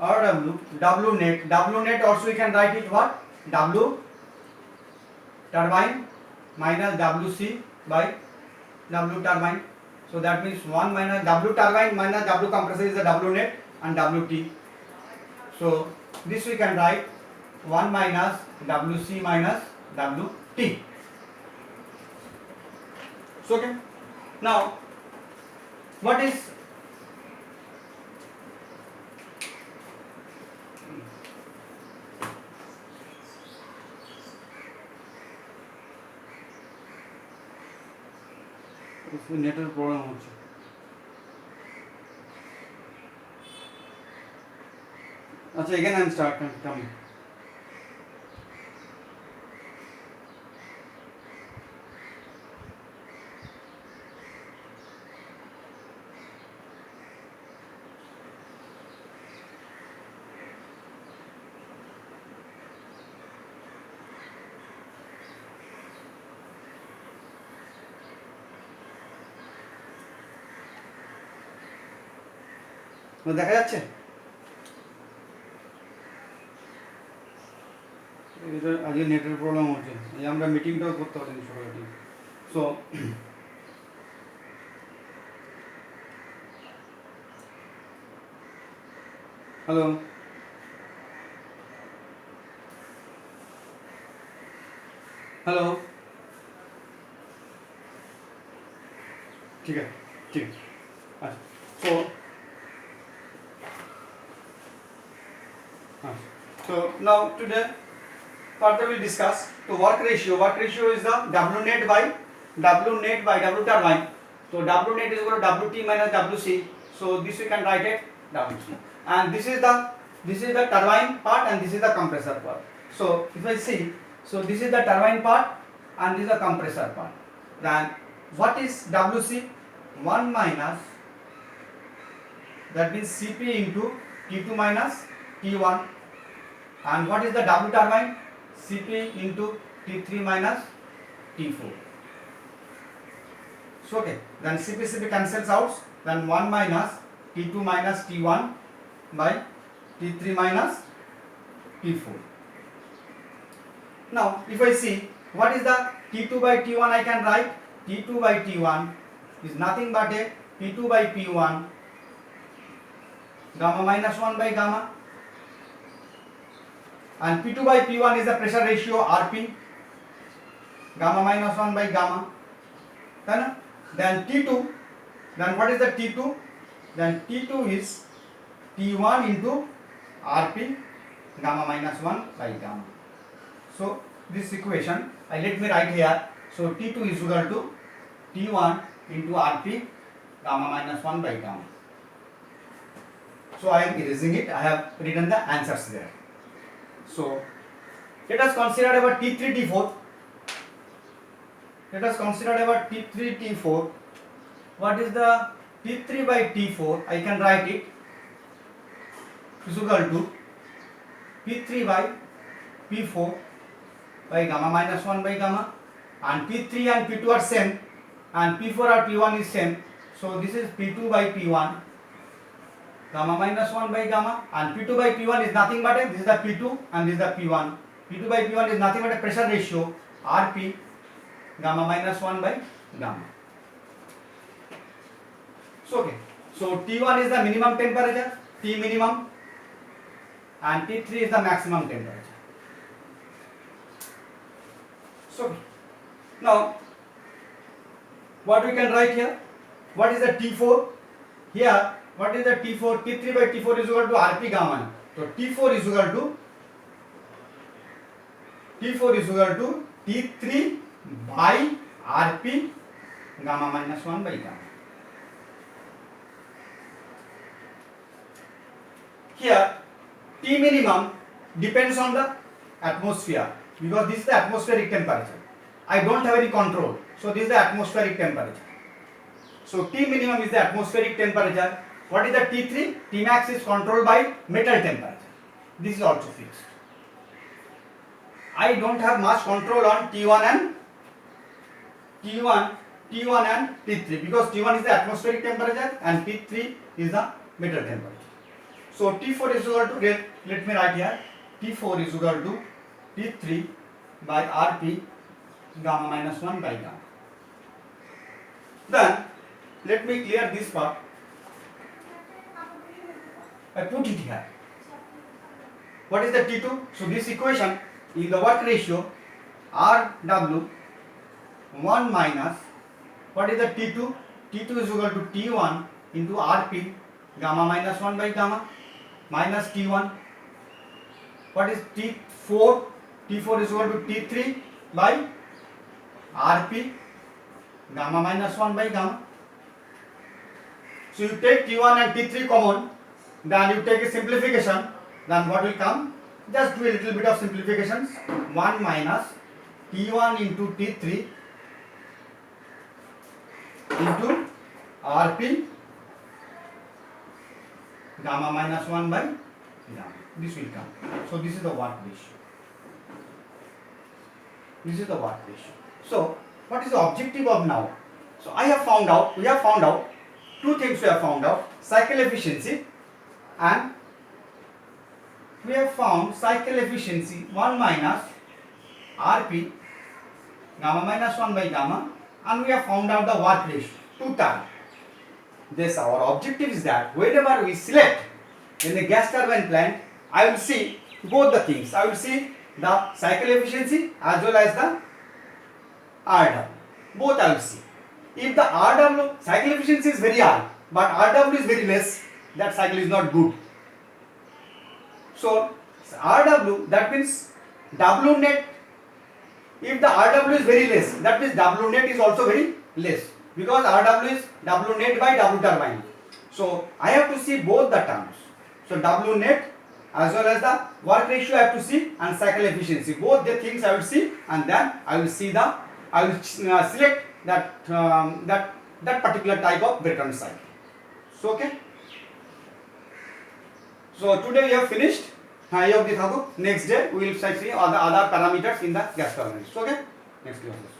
W net. W net also we can write it what? W turbine minus WC by W turbine. So that means 1 minus W turbine minus W compressor is the W net and WT. So this we can write 1 minus WC minus WT. So okay. Now what is নেটের problem হচ্ছে। আচ্ছা again I'm starting coming. দেখা যাচ্ছে এটা আজকে নেটের problem হচ্ছে, এই আমরা মিটিংটাও করতে পারিনি সকালে। সো হ্যালো হ্যালো ঠিক আছে ঠিক আছে আচ্ছা। So so now today further we discuss the work ratio. Work ratio is the W net by W turbine. So W net is equal to WT minus WC. So this we can write it WC. And this is the turbine part and this is the compressor part. So if I see, so this is the turbine part and this is the compressor part. Then what is WC? 1 minus, that means Cp into T2 minus T1. And what is the W turbine? Cp into T3 minus T4. So okay, then Cp cancels out, then 1 minus T2 minus T1 by T3 minus T4. Now if I see what is the T2 by T1, I can write T2 by T1 is nothing but a P2 by P1 gamma minus 1 by gamma, and P2 by P1 is the pressure ratio Rp, gamma minus 1 by gamma. Then T2, then what is the T2? Then T2 is T1 into Rp, gamma minus 1 by gamma. So this equation let me write here. So T2 is equal to T1 into Rp, gamma minus 1 by gamma. So I am erasing it. I have written the answers there. So let us consider about T3 T4. Let us consider about T3 T4. What is the T3 by T4? I can write it is equal to P3 by P4 by gamma minus 1 by gamma, and P3 and P2 are same and P4 or P1 is same. So this is P2 by P1 gamma minus 1 by gamma, and P2 by P1 is nothing but this is the P2 and this is the P1. P2 by P1 is nothing but a pressure ratio Rp, gamma minus 1 by gamma. So okay, so T1 is the minimum temperature, T minimum, and T3 is the maximum temperature. So now what we can write here? What is the T4? Here what is the T4? T3 by T4 is equal to Rp gamma. So T4 is equal to T3 by Rp, gamma minus 1 by gamma. Here T minimum depends on the atmosphere, because this is the atmospheric temperature. I don't have any control, so this is the atmospheric temperature. So T minimum is the atmospheric temperature. What is the T3? Tmax is controlled by metal temperature. This is also fixed. I don't have much control on T1 and T3, because T1 is the atmospheric temperature and T3 is the metal temperature. So T4 is equal to, let me write here, T4 is equal to T3 by Rp gamma minus 1 by gamma. Then let me clear this part. I put it here. What is the T2? So this equation in the work ratio Rw 1 minus, what is the T2? T2 is equal to T1 into Rp gamma minus 1 by gamma minus T1. What is T4? T4 is equal to T3 by Rp gamma minus 1 by gamma. So you take T1 and T3 common, then you take a simplification, then what will come? Just do a little bit of simplifications. 1 minus T1 into T3 into Rp gamma minus 1 by gamma. This will come. So this is the work ratio. This is the work ratio. So what is the objective of now? So we have found out two things. We have found out cycle efficiency, and we have found cycle efficiency 1 minus Rp gamma minus 1 by gamma, and we have found out the work ratio, two terms. This our objective is that whenever we select in the gas turbine plant, I will see both the things. I will see the cycle efficiency as well as the RW. Both I will see. If the RW cycle efficiency is very high, but RW is very less, that cycle is not good. So RW, that means W net. If the RW is very less, that means W net is also very less, because RW is W net by W turbine. So I have to see both the terms. So W net as well as the work ratio I have to see, and cycle efficiency. Both the things I will see, and then I will select that particular type of Brayton cycle. So okay. So today we have finished. Next day we will see all the other parameters in the gas turbine. Okay. Next class.